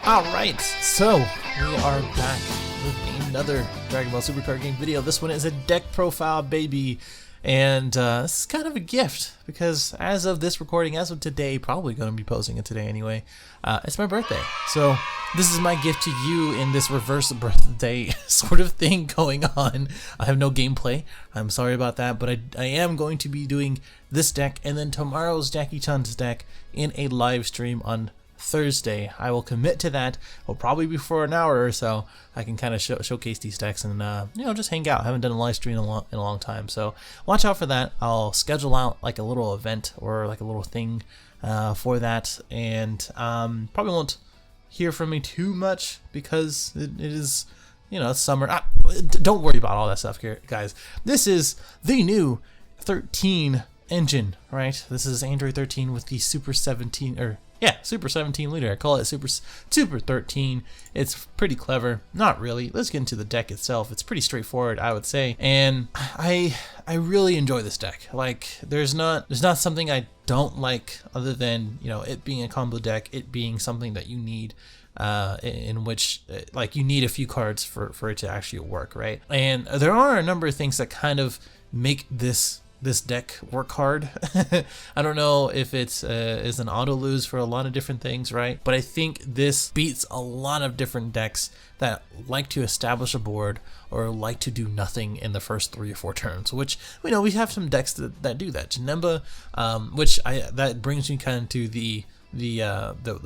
Alright, so we are back with another Dragon Ball Super Card Game video. This one is a deck profile, baby. And this is kind of a gift because as of this recording, as of today, probably going to be posting it today anyway, it's my birthday. So this is my gift to you in this reverse birthday sort of thing going on. I have no gameplay. I'm sorry about that, but I am going to be doing this deck and then tomorrow's Jackie-chan's deck in a live stream on Thursday. I will commit to that. It'll probably be for an hour or so. I can kind of showcase these decks and just hang out. I haven't done a live stream in a long time, so watch out for that. I'll schedule out like a little event or like a little thing for that, and probably won't hear from me too much because it is, it's summer. Don't worry about all that stuff here, guys. This is the new 13 engine, right? This is Android 13 with the Super 17 Super 17 leader. I call it Super 13. It's pretty clever. Not really. Let's get into the deck itself. It's pretty straightforward, I would say. And I really enjoy this deck. Like there's not something I don't like other than, it being a combo deck, it being something that you need in which like you need a few cards for it to actually work, right? And there are a number of things that kind of make this deck work hard. I don't know if it's is an auto lose for a lot of different things, right? But I think this beats a lot of different decks that like to establish a board or like to do nothing in the first 3 or 4 turns, which we have some decks that do that. Janemba, that brings me kind of to the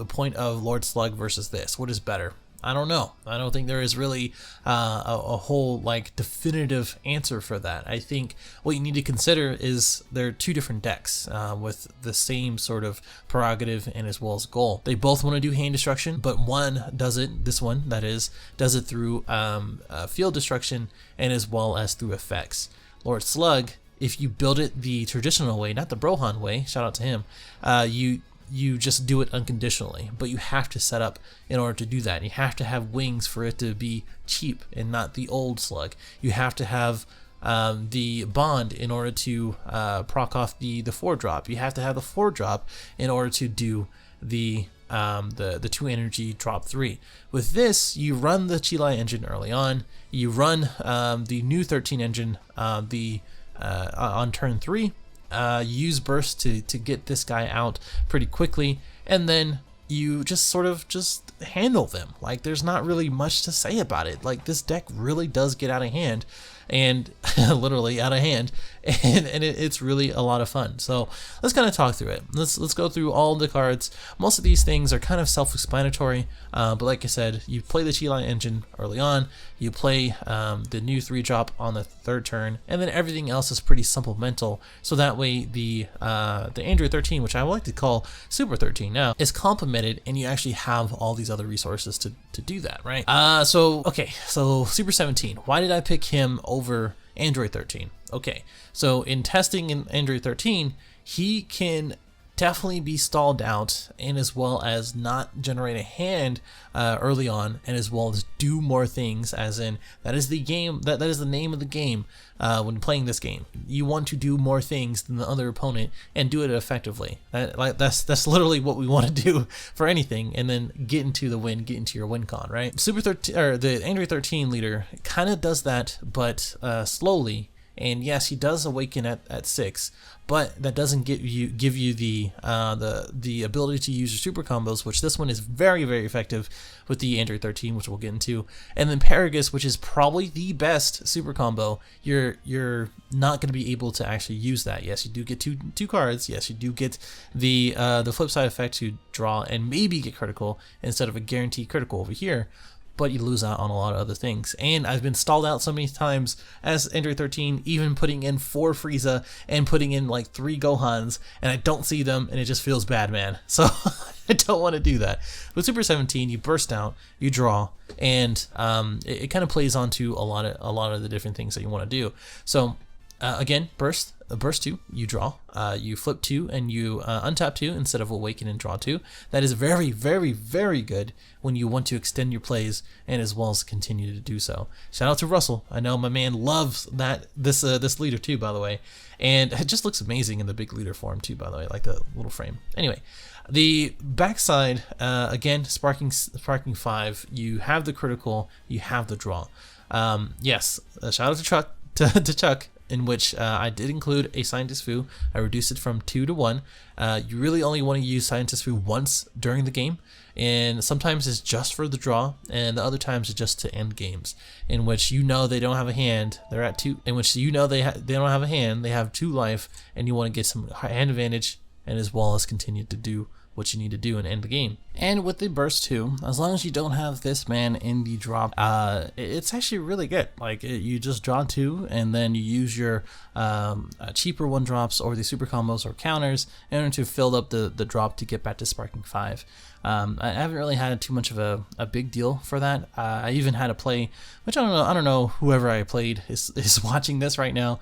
point of Lord Slug versus this. What is better? I don't know. I don't think there is really a whole like definitive answer for that. I think what you need to consider is there are 2 different decks with the same sort of prerogative and as well as goal. They both want to do hand destruction, but one does it, this one that is, does it through field destruction and as well as through effects. Lord Slug, if you build it the traditional way, not the Brohan way, shout out to him, you just do it unconditionally, but you have to set up in order to do that. You have to have wings for it to be cheap and not the old Slug. You have to have the bond in order to proc off the 4-drop. You have to have the 4-drop in order to do the 2 energy drop 3. With this, you run the Chilai engine early on. You run the new 13 engine on turn 3. Use burst to get this guy out pretty quickly, and then you just handle them. Like there's not really much to say about it. Like this deck really does get out of hand, and literally out of hand, and it's really a lot of fun. So let's kind of talk through it. Let's go through all the cards. Most of these things are kind of self-explanatory, but like I said, you play the Chilai engine early on, you play the new 3-drop on the 3rd turn, and then everything else is pretty supplemental. So that way the Android 13, which I would like to call Super 13 now, is complemented, and you actually have all these other resources to do that, right? So Super 17. Why did I pick him over Android 13? Okay, so in testing in Android 13, he can definitely be stalled out and as well as not generate a hand early on, and as well as do more things, as in that is the game, that is the name of the game when playing this game. You want to do more things than the other opponent and do it effectively. That's literally what we want to do for anything, and then get into the win, get into your win con, right? Super 13 or the Android 13 leader kind of does that, but slowly. And yes, he does awaken at 6, but that doesn't give you the ability to use your super combos, which this one is very, very effective with the Android 13, which we'll get into. And then Paragus, which is probably the best super combo. You're not going to be able to actually use that. Yes, you do get two cards. Yes, you do get the flip side effect to draw and maybe get critical instead of a guaranteed critical over here. But you lose out on a lot of other things. And I've been stalled out so many times as Android 13, even putting in 4 Frieza and putting in like 3 Gohans, and I don't see them, and it just feels bad, man. So I don't want to do that. With Super 17, you burst out, you draw, and it kind of plays onto a lot of the different things that you want to do. So Again, burst 2, you draw. You flip 2 and you untap 2 instead of awaken and draw 2. That is very, very, very good when you want to extend your plays and as well as continue to do so. Shout out to Russell. I know my man loves this leader too, by the way, and it just looks amazing in the big leader form too, by the way, like the little frame. Anyway, the backside, again, sparking 5. You have the critical, you have the draw. Yes, shout out to Chuck, in which I did include a Scientist Fu. I reduced it from 2 to 1. You really only want to use Scientist Fu once during the game, and sometimes it's just for the draw, and the other times it's just to end games, in which you know they don't have a hand, they're at 2, in which you know they don't have a hand, they have 2 life, and you want to get some hand advantage, and as well as continue to do what you need to do and end the game. And with the burst 2, as long as you don't have this man in the drop, it's actually really good. Like, you just draw 2 and then you use your cheaper 1-drops or the super combos or counters in order to fill up the drop to get back to sparking 5. I haven't really had too much of a big deal for that. I even had a play, which I don't know whoever I played is watching this right now,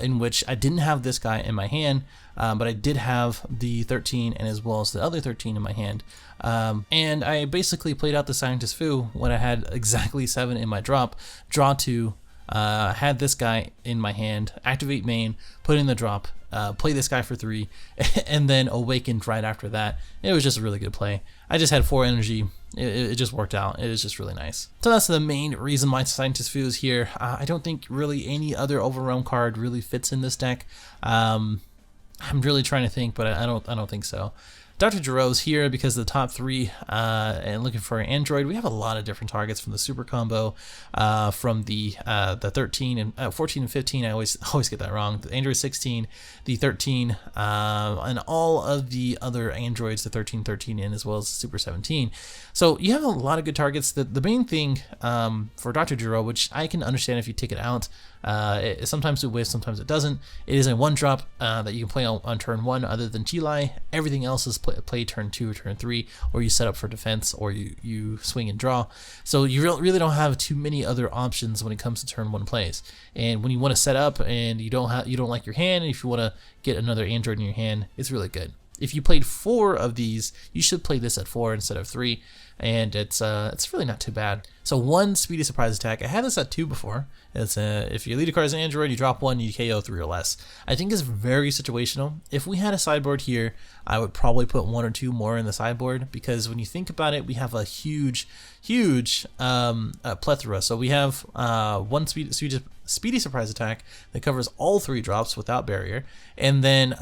in which I didn't have this guy in my hand, but I did have the 13 and as well as the other 13 in my hand. And I basically played out the Scientist Fu when I had exactly 7 in my drop, draw 2, had this guy in my hand, activate main, put in the drop, play this guy for 3, and then awakened right after that. It was just a really good play. I just had 4 energy. It just worked out. It was just really nice. So that's the main reason why Scientist Fu is here. I don't think really any other Overwhelm card really fits in this deck. I'm really trying to think, but I don't think so. Dr. Giroux's here because of the top 3 and looking for an android. We have a lot of different targets from the super combo, from the 13 and 14 and 15. I always get that wrong. The Android 16, the 13, and all of the other androids, the 13, 13, and as well as Super 17. So you have a lot of good targets. The main thing for Dr. Giroux, which I can understand if you take it out, sometimes it whiffs, sometimes it doesn't. It is a 1-drop that you can play on turn 1 other than Chilai. Everything else is play turn 2 or turn 3, or you set up for defense, or you swing and draw. So you really don't have too many other options when it comes to turn 1 plays. And when you want to set up and you don't like your hand, and if you want to get another android in your hand, it's really good. If you played 4 of these, you should play this at 4 instead of 3, and it's really not too bad. So 1 speedy surprise attack. I had this at 2 before. It's if your leader card is an android, you drop 1, you KO 3 or less. I think it's very situational. If we had a sideboard here, I would probably put 1 or 2 more in the sideboard, because when you think about it, we have a huge plethora. So we have 1 speedy surprise attack that covers all 3 drops without barrier, and then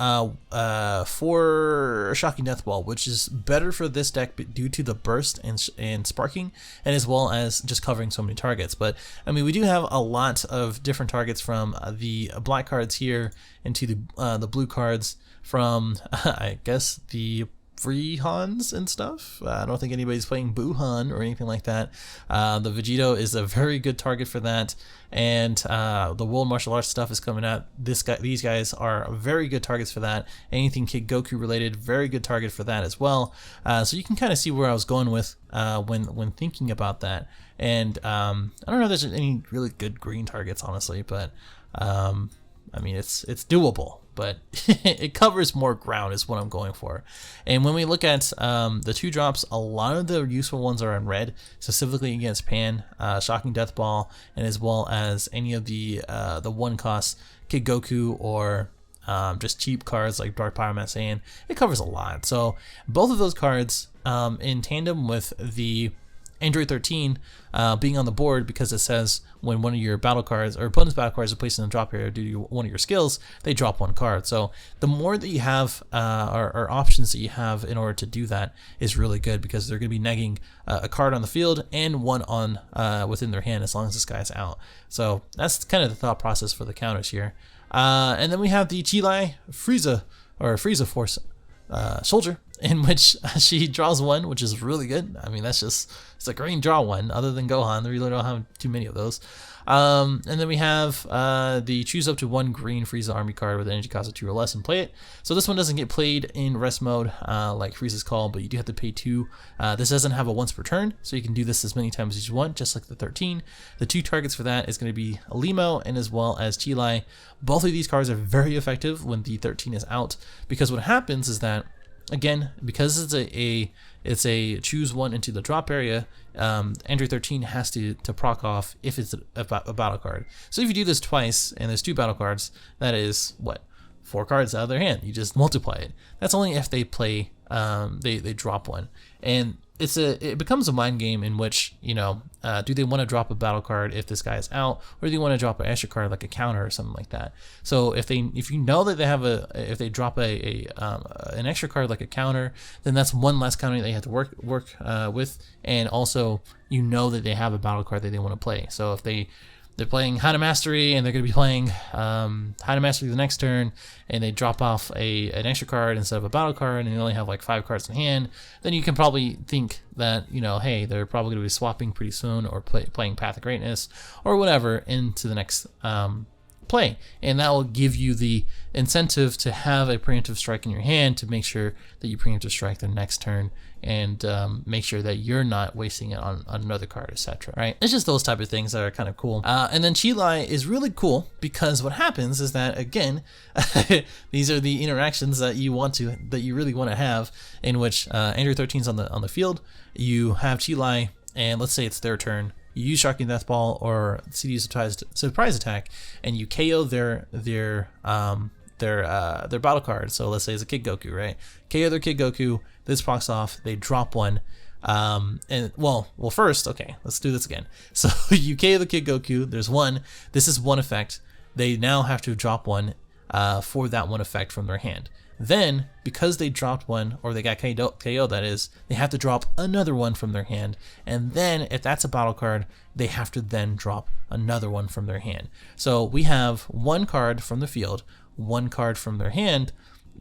4 shocking death ball, which is better for this deck due to the burst and sparking, and as well as just covering so many targets. But I mean, we do have a lot of different targets, from the black cards here into the blue cards, from I guess the free Hans and stuff. I don't think anybody's playing Boo Han or anything like that. The Vegito is a very good target for that, and the World Martial Arts stuff is coming out. These guys are very good targets for that. Anything Kid Goku related, very good target for that as well. So you can kind of see where I was going with when thinking about that. And I don't know if there's any really good green targets, honestly, but I mean, it's doable, but it covers more ground is what I'm going for. And when we look at the 2 drops, a lot of the useful ones are in red, specifically against Pan, Shocking Death Ball, and as well as any of the 1 cost Kid Goku, or just cheap cards like Dark Pyromancer Saiyan. It covers a lot. So both of those cards in tandem with the Android 13 being on the board, because it says when one of your battle cards or opponent's battle cards are placed in the drop area due to one of your skills, they drop 1 card. So the more that you have or options that you have in order to do that is really good, because they're going to be negging a card on the field and 1 on within their hand as long as this guy's out. So that's kind of the thought process for the counters here. And then we have the Chilai Frieza Force Soldier, in which she draws one, which is really good. I mean, it's a green draw one. Other than Gohan, they really don't have too many of those. And then we have the choose up to 1 green Frieza army card with an energy cost of 2 or less and play it. So this one doesn't get played in rest mode like Frieza's Call, but you do have to pay 2. This doesn't have a once per turn, so you can do this as many times as you want, just like the 13. The 2 targets for that is going to be Limo and as well as Chilai. Both of these cards are very effective when the 13 is out, because what happens is that, again, because it's a choose 1 into the drop area, Android 13 has to proc off if it's a battle card. So if you do this twice and there's 2 battle cards, that is what, 4 cards out of their hand. You just multiply it. That's only if they play they drop one, and it becomes a mind game in which, you know, do they want to drop a battle card if this guy is out, or do they want to drop an extra card like a counter or something like that? So if you know that they have if they drop an extra card like a counter, then that's one less counter they have to work with, and also you know that they have a battle card that they want to play. So if they're playing Hana Mastery and they're going to be playing Hana Mastery the next turn, and they drop off an extra card instead of a battle card, and they only have like 5 cards in hand, then you can probably think that, you know, hey, they're probably going to be swapping pretty soon, or playing Path of Greatness or whatever into the next play, and that will give you the incentive to have a preemptive strike in your hand to make sure that you preemptive strike the next turn, and make sure that you're not wasting it on another card, etc. Right? It's just those type of things that are kind of cool. And then Chilai is really cool because what happens is that, again, these are the interactions that you really want to have, in which Android 13's on the field. You have Chilai, and let's say it's their turn. You use Shocking Death Ball or CD Surprise Attack, and you KO their battle card. So let's say it's a Kid Goku, right? KO their Kid Goku. This procs off. They drop one. And well, first, okay, let's do this again. So you KO the Kid Goku. There's one. This is one effect. They now have to drop one for that one effect from their hand. Then, because they dropped one, or they got KO, that is, they have to drop another one from their hand. And then, if that's a battle card, they have to then drop another one from their hand. So we have 1 card from the field, 1 card from their hand,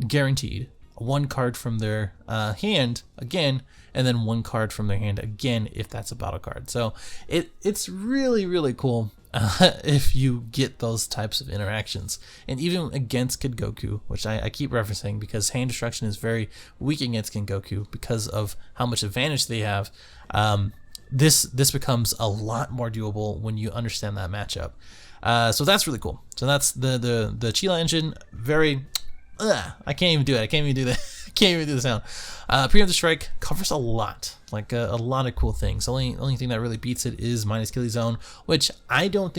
guaranteed. 1 card from their hand, again, and then 1 card from their hand, again, if that's a battle card. So it's really, really cool if you get those types of interactions. And even against Kid Goku, which I keep referencing because hand destruction is very weak against Kid Goku because of how much advantage they have, this becomes a lot more doable when you understand that matchup. So that's really cool. So that's the Chila engine. Very... I can't even do it. I can't even do that. I can't even do the sound. Preemptive Strike covers a lot, like a lot of cool things. The only thing that really beats it is minus Killy Zone, which I don't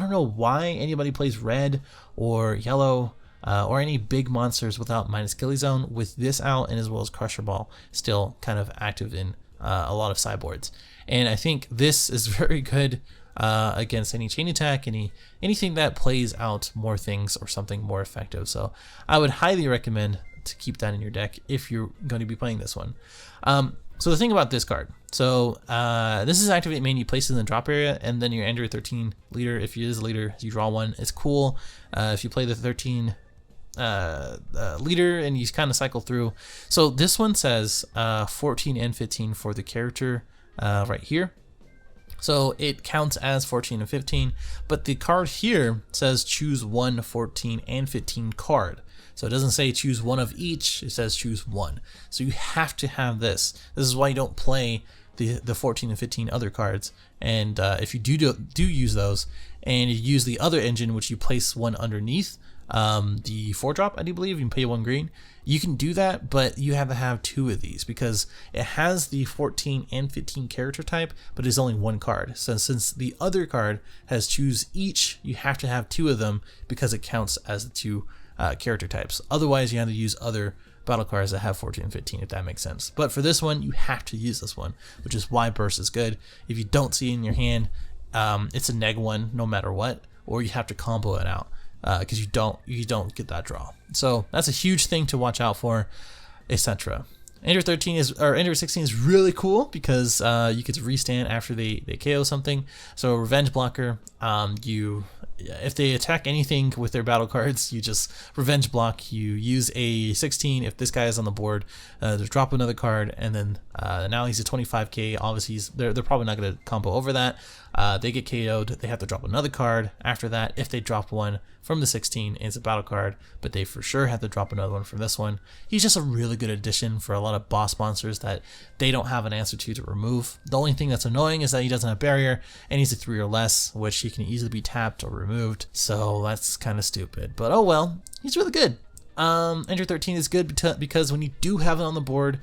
know why anybody plays red or yellow or any big monsters without minus Killy Zone. With this out, and as well as Crusher Ball still kind of active in a lot of sideboards, and I think this is very good against any chain attack, anything that plays out more things or something more effective. So I would highly recommend to keep that in your deck if you're going to be playing this one. So the thing about this card, so this is Activate Main. You place it in the drop area, and then your Android 13 leader, if it is a leader, you draw one. It's cool. If you play the 13 leader and you kind of cycle through. So this one says 14 and 15 for the character right here. So it counts as 14 and 15, but the card here says choose 1, 14, and 15 card. So it doesn't say choose one of each, it says choose one. So you have to have this. This is why you don't play the 14 and 15 other cards. And if you do use those, and you use the other engine, which you place one underneath, the 4-drop, I do believe, you can pay 1 green. You can do that, but you have to have 2 of these because it has the 14 and 15 character type, but it's only 1 card. So since the other card has choose each, you have to have 2 of them because it counts as the 2 character types. Otherwise, you have to use other battle cards that have 14 and 15, if that makes sense. But for this one, you have to use this one, which is why Burst is good. If you don't see it in your hand, it's a -1 no matter what, or you have to combo it out. Because you don't get that draw. So that's a huge thing to watch out for, etc. Android 16 is really cool because you get to restand after they KO something. So Revenge Blocker, if they attack anything with their battle cards, you just revenge block. You use a 16 if this guy is on the board to drop another card, and then now he's a 25k. Obviously they're probably not going to combo over that. They get KO'd, they have to drop another card after that. If they drop one from the 16, it's a battle card, but they for sure have to drop another one from this one. He's just a really good addition for a lot of boss monsters that they don't have an answer to remove. The only thing that's annoying is that he doesn't have barrier, and he's a 3 or less, which he can easily be tapped or removed, so that's kind of stupid, but oh well, he's really good. Enter 13 is good because when you do have it on the board,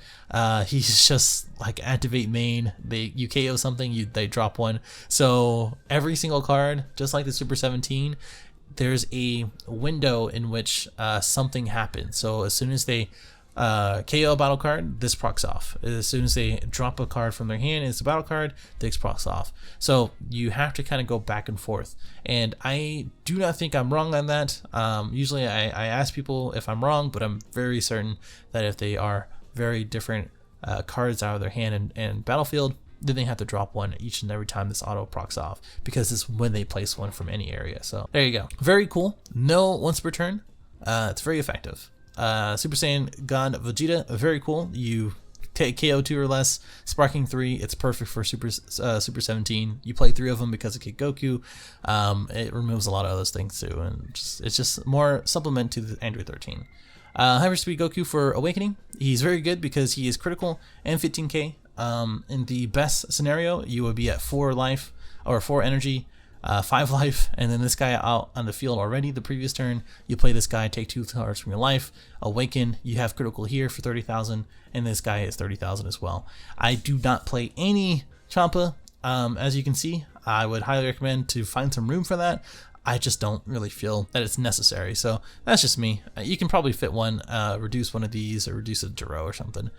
he's just like activate main. You KO something, they drop one. So every single card, just like the Super 17, there's a window in which something happens. So as soon as they KO a battle card, this procs off. As soon as they drop a card from their hand, it's a battle card, this procs off. So you have to kind of go back and forth. And I do not think I'm wrong on that. Usually I ask people if I'm wrong, but I'm very certain that if they are very different cards out of their hand and battlefield, then they have to drop one each and every time this auto procs off, because it's when they place one from any area. So there you go. Very cool. No once per turn. It's very effective. Super Saiyan God Vegeta, very cool. You take KO 2 or less, sparking 3. It's perfect for Super 17. You play 3 of them because of Kid Goku. It removes a lot of those things too, and it's just more supplement to the Android 13. Hyperspeed Goku for Awakening. He's very good because he is critical and 15k. In the best scenario, you would be at 4 life or 4 energy. 5 life, and then this guy out on the field already the previous turn. You play this guy, take 2 cards from your life, awaken. You have critical here for 30,000, and this guy is 30,000 as well. I do not play any Champa. As you can see, I would highly recommend to find some room for that. I just don't really feel that it's necessary, so that's just me. You can probably fit one, reduce one of these, or reduce a Jiro or something.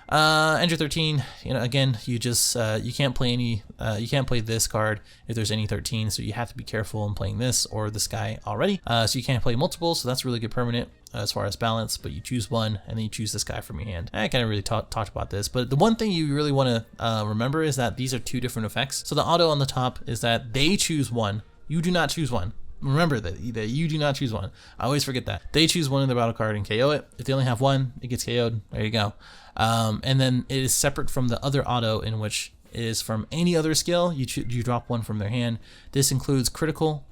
Enter 13, again, you just you can't play any you can't play this card if there's any 13, so you have to be careful in playing this or this guy already. So you can't play multiple, so that's really good permanent as far as balance, but you choose one and then you choose this guy from your hand. I kind of really talked about this, but the one thing you really want to remember is that these are 2 different effects. So the auto on the top is that they choose one, you do not choose one. Remember that you do not choose one. I always forget that. They choose one in the battle card and KO it. If they only have one, it gets KO'd. There you go. And then it is separate from the other auto, in which it is from any other skill. You drop one from their hand. This includes critical.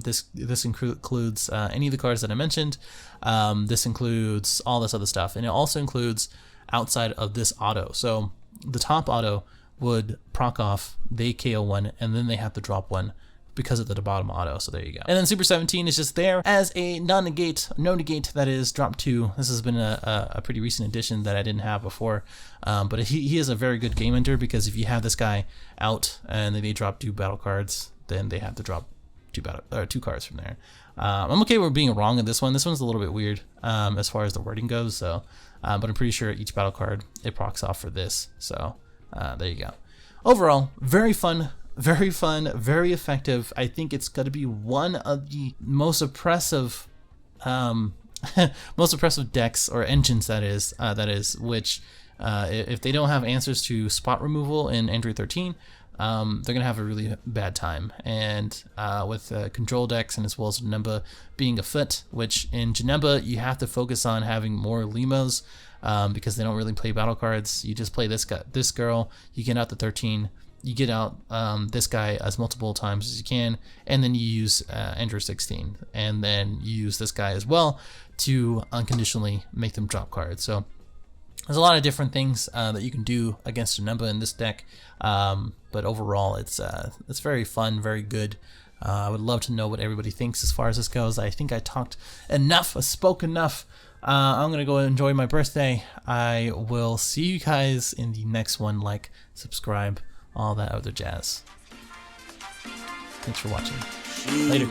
This includes any of the cards that I mentioned. This includes all this other stuff, and it also includes outside of this auto. So the top auto would proc off. They KO one, and then they have to drop one because of the bottom auto. So there you go. And then Super 17 is just there as a no negate that is drop 2. This has been a pretty recent addition that I didn't have before, but he is a very good game ender, because if you have this guy out and then they drop 2 battle cards, then they have to drop 2 cards from there. I'm okay with being wrong in this one. This one's a little bit weird as far as the wording goes, so but I'm pretty sure each battle card it procs off for this. So there you go. Overall, very fun, very effective. I think it's going to be one of the most oppressive decks or engines that is which if they don't have answers to spot removal in Android 13, they're gonna have a really bad time. And with control decks, and as well as Janemba being afoot, which in Janemba you have to focus on having more Limos because they don't really play battle cards. You just play this girl, you get out the 13, you get out this guy as multiple times as you can, and then you use Enter 16, and then you use this guy as well to unconditionally make them drop cards. So there's a lot of different things that you can do against Janemba in this deck, but overall it's very fun, very good. I would love to know what everybody thinks as far as this goes. I think I talked enough, I spoke enough. I'm gonna go enjoy my birthday. I will see you guys in the next one. Like, subscribe, all that other jazz. Thanks for watching. Later.